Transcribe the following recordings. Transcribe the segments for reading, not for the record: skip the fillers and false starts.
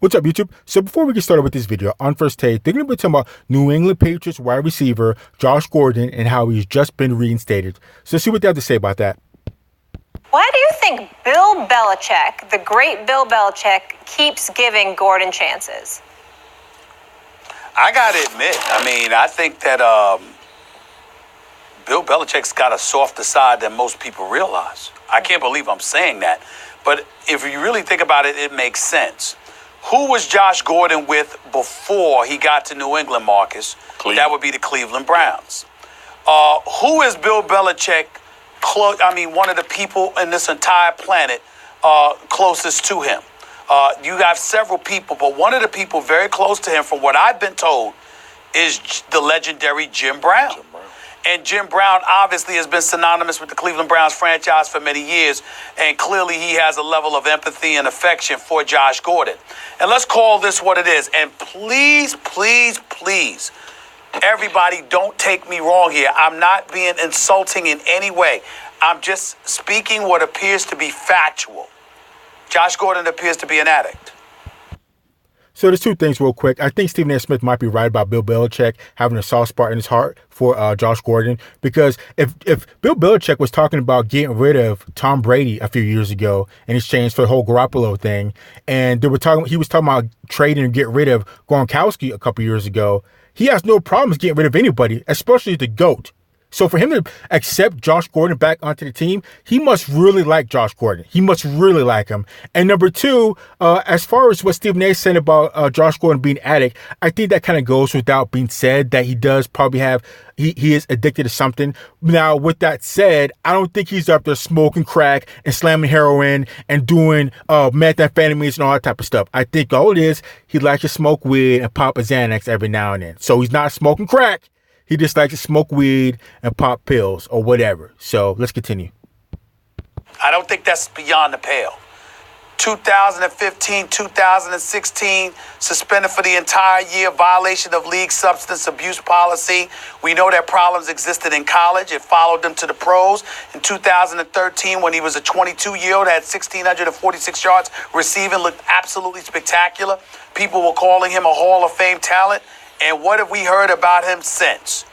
What's up, YouTube? So before we get started with this video, on first take, they're going to be talking about New England Patriots wide receiver Josh Gordon and how he's just been reinstated. So let's see what they have to say about that. Why do you think Bill Belichick, the great Bill Belichick, keeps giving Gordon chances? I got to admit, I think that Bill Belichick's got a softer side than most people realize. I can't believe I'm saying that. But if you really think about it, it makes sense. Who was Josh Gordon with before he got to New England, Marcus? Cleveland. That would be the Cleveland Browns. Who is Bill Belichick? One of the people in this entire planet closest to him. You have several people, but one of the people very close to him, from what I've been told, is the legendary Jim Brown. And Jim Brown obviously has been synonymous with the Cleveland Browns franchise for many years, and clearly he has a level of empathy and affection for Josh Gordon. And let's call this what it is. And please, please, please, everybody, don't take me wrong here. I'm not being insulting in any way. I'm just speaking what appears to be factual. Josh Gordon appears to be an addict. So there's two things real quick. I think Stephen A. Smith might be right about Bill Belichick having a soft spot in his heart for Josh Gordon. Because if Bill Belichick was talking about getting rid of Tom Brady a few years ago in exchange for the whole Garoppolo thing, and he was talking about trading and getting rid of Gronkowski a couple years ago, he has no problems getting rid of anybody, especially the GOAT. So for him to accept Josh Gordon back onto the team, he must really like Josh Gordon. He must really like him. And number two, as far as what Stephen A. said about Josh Gordon being an addict, I think that kind of goes without being said, that he does probably have, he is addicted to something. Now, with that said, I don't think he's up there smoking crack and slamming heroin and doing methamphetamines and all that type of stuff. I think all it is, he likes to smoke weed and pop a Xanax every now and then. So he's not smoking crack. He just likes to smoke weed and pop pills or whatever. So let's continue. I don't think that's beyond the pale. 2015, 2016, suspended for the entire year, violation of league substance abuse policy. We know that problems existed in college. It followed them to the pros. In 2013, when he was a 22-year-old, had 1,646 yards receiving, looked absolutely spectacular. People were calling him a Hall of Fame talent. And what have we heard about him since?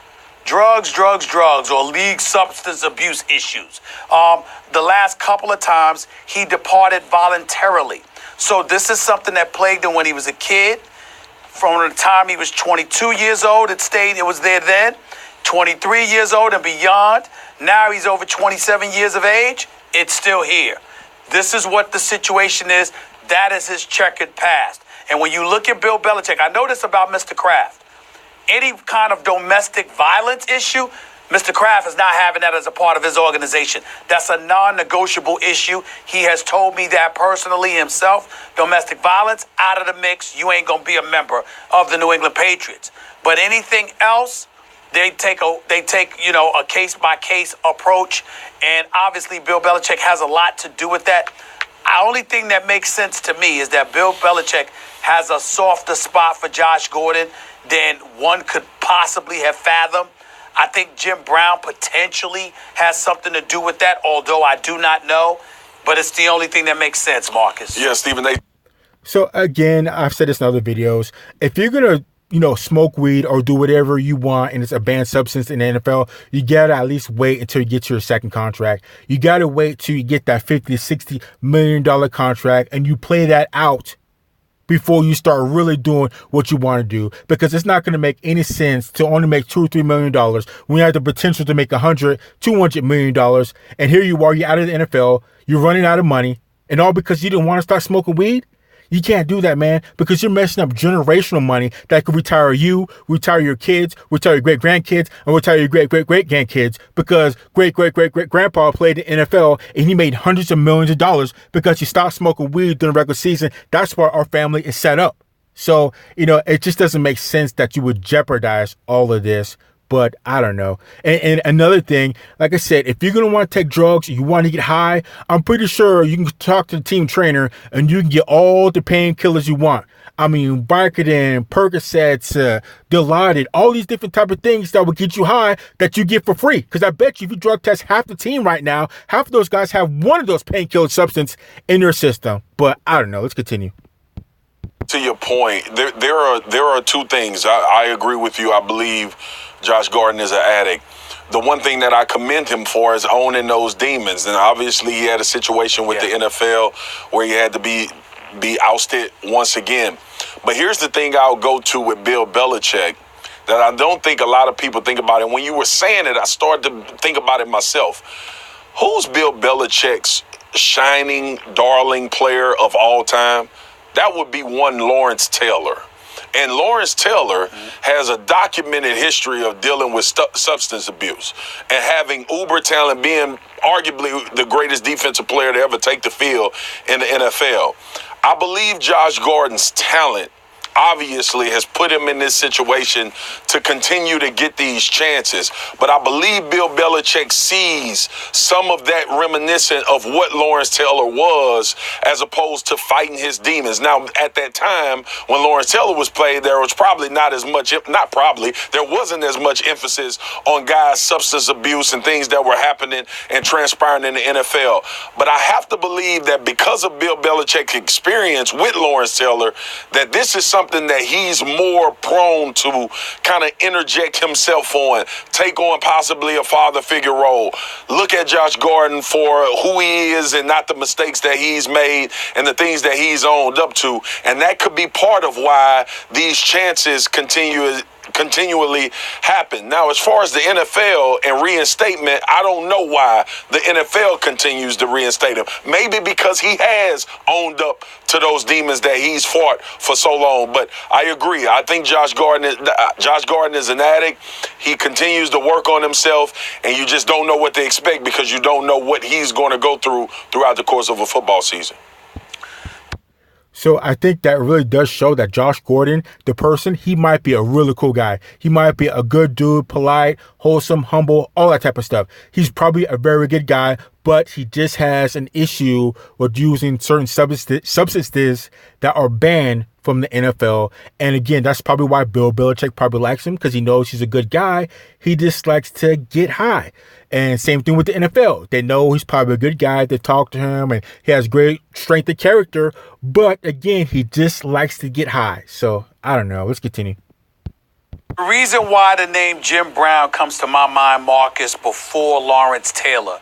Drugs, or league substance abuse issues. The last couple of times, he departed voluntarily. So this is something that plagued him when he was a kid. From the time he was 22 years old, it was there then. 23 years old and beyond. Now he's over 27 years of age. It's still here. This is what the situation is. That is his checkered past. And when you look at Bill Belichick, I know this about Mr. Kraft. Any kind of domestic violence issue, Mr. Kraft is not having that as a part of his organization. That's a non-negotiable issue. He has told me that personally himself. Domestic violence, out of the mix. You ain't going to be a member of the New England Patriots. But anything else, they take a case-by-case approach. And obviously, Bill Belichick has a lot to do with that. The only thing that makes sense to me is that Bill Belichick has a softer spot for Josh Gordon than one could possibly have fathomed. I think Jim Brown potentially has something to do with that, although I do not know. But it's the only thing that makes sense, Marcus. Yeah, Stephen. So again, I've said this in other videos. If you're going to smoke weed or do whatever you want and it's a banned substance in the NFL, you got to at least wait until you get your second contract. You got to wait till you get that $50 to $60 million contract and you play that out before you start really doing what you want to do, because it's not going to make any sense to only make $2 or $3 million when you have the potential to make $200 million. And here you are, you're out of the NFL, you're running out of money, and all because you didn't want to start smoking weed. You can't do that, man, because you're messing up generational money that could retire you, retire your kids, retire your great-grandkids, and retire your great-great-great-grandkids, because great-great-great-great-grandpa played in the NFL and he made hundreds of millions of dollars because he stopped smoking weed during the regular season. That's why our family is set up. So, it just doesn't make sense that you would jeopardize all of this. But I don't know. And another thing, like I said, if you're going to want to take drugs, you want to get high, I'm pretty sure you can talk to the team trainer and you can get all the painkillers you want. Vicodin, Percocets, Dilaudid, all these different type of things that will get you high that you get for free. Because I bet you if you drug test half the team right now, half of those guys have one of those painkiller substance in their system. But I don't know. Let's continue. To your point, there are two things. I agree with you. I believe Josh Gordon is an addict. The one thing that I commend him for is owning those demons. And obviously he had a situation with the NFL where he had to be ousted once again. But here's the thing I'll go to with Bill Belichick that I don't think a lot of people think about it. When you were saying it, I started to think about it myself. Who's Bill Belichick's shining, darling player of all time? That would be one Lawrence Taylor. And Lawrence Taylor has a documented history of dealing with substance abuse and having uber talent, being arguably the greatest defensive player to ever take the field in the NFL. I believe Josh Gordon's talent obviously has put him in this situation to continue to get these chances. But I believe Bill Belichick sees some of that reminiscent of what Lawrence Taylor was as opposed to fighting his demons. Now, at that time, when Lawrence Taylor was played, there was probably there wasn't as much emphasis on guys' substance abuse and things that were happening and transpiring in the NFL. But I have to believe that because of Bill Belichick's experience with Lawrence Taylor, that this is something that he's more prone to kind of interject himself on, take on possibly a father figure role. Look at Josh Gordon for who he is and not the mistakes that he's made and the things that he's owned up to. And that could be part of why these chances continually happen. Now, as far as the NFL and reinstatement, I don't know why the NFL continues to reinstate him. Maybe because he has owned up to those demons that he's fought for so long. But I agree. I think Josh Gordon is an addict. He continues to work on himself, and you just don't know what to expect because you don't know what he's going to go throughout the course of a football season. So I think that really does show that Josh Gordon, the person, he might be a really cool guy. He might be a good dude, polite, wholesome, humble, all that type of stuff. He's probably a very good guy, but he just has an issue with using certain substances that are banned from the NFL. And again, that's probably why Bill Belichick probably likes him, because he knows he's a good guy. He just likes to get high. And same thing with the NFL. They know he's probably a good guy. They talk to him and he has great strength of character. But again, he just likes to get high. So I don't know. Let's continue. The reason why the name Jim Brown comes to my mind, Marcus, before Lawrence Taylor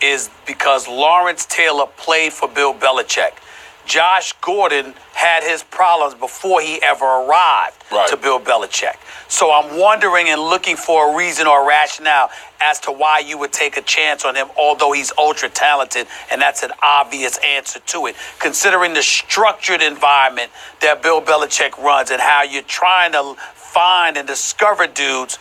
is because Lawrence Taylor played for Bill Belichick. Josh Gordon had his problems before he ever arrived to Bill Belichick. So I'm wondering and looking for a reason or a rationale as to why you would take a chance on him, although he's ultra talented, and that's an obvious answer to it, considering the structured environment that Bill Belichick runs and how you're trying to find and discover dudes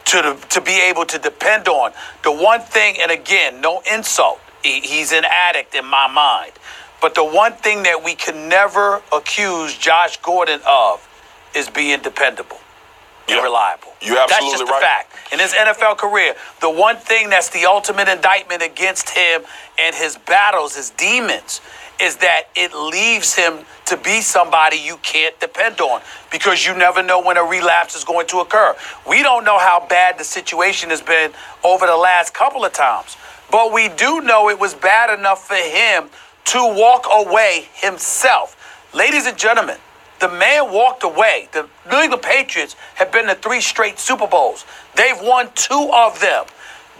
to be able to depend on. The one thing, and again, no insult, he's an addict in my mind. But the one thing that we can never accuse Josh Gordon of is being dependable and reliable. You're absolutely That's just a fact. In his NFL career, the one thing that's the ultimate indictment against him and his battles, his demons, is that it leaves him to be somebody you can't depend on because you never know when a relapse is going to occur. We don't know how bad the situation has been over the last couple of times, but we do know it was bad enough for him to walk away himself. Ladies and gentlemen, the man walked away. The New England Patriots have been to 3 straight Super Bowls. They've won 2 of them.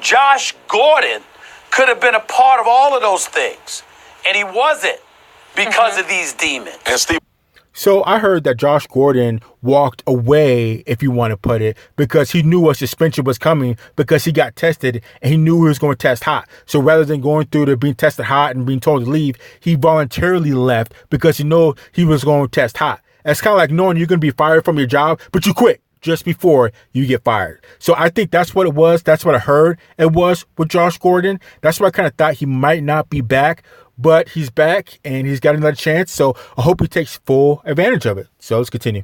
Josh Gordon could have been a part of all of those things, and he wasn't because of these demons. And Steve. So I heard that Josh Gordon walked away, if you want to put it, because he knew a suspension was coming because he got tested and he knew he was going to test hot. So rather than going through to being tested hot and being told to leave, he voluntarily left because he knew he was going to test hot. It's kind of like knowing you're going to be fired from your job, but you quit just before you get fired. So I think that's what it was. That's what I heard it was with Josh Gordon. That's why I kind of thought he might not be back. But he's back and he's got another chance. So I hope he takes full advantage of it. So let's continue.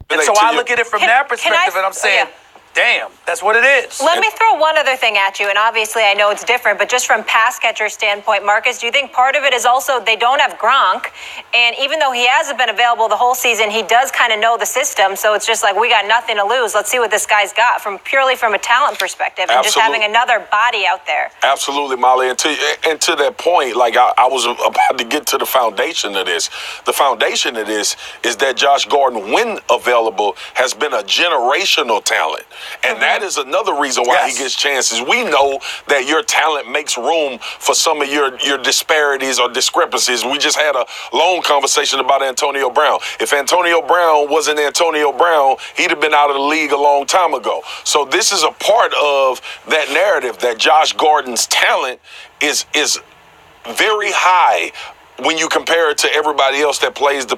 And so I look at it from that perspective and I'm saying, damn, that's what it is. Let me throw one other thing at you, and obviously I know it's different, but just from pass catcher standpoint, Marcus, do you think part of it is also they don't have Gronk, and even though he hasn't been available the whole season, he does kind of know the system, so it's just like we got nothing to lose. Let's see what this guy's got purely from a talent perspective, and just having another body out there. Absolutely, Molly. And to that point, like I was about to get to the foundation of this. The foundation of this is that Josh Gordon, when available, has been a generational talent. And that is another reason why he gets chances. We know that your talent makes room for some of your disparities or discrepancies. We just had a long conversation about Antonio Brown. If Antonio Brown wasn't Antonio Brown, he'd have been out of the league a long time ago. So this is a part of that narrative that Josh Gordon's talent is very high when you compare it to everybody else that plays the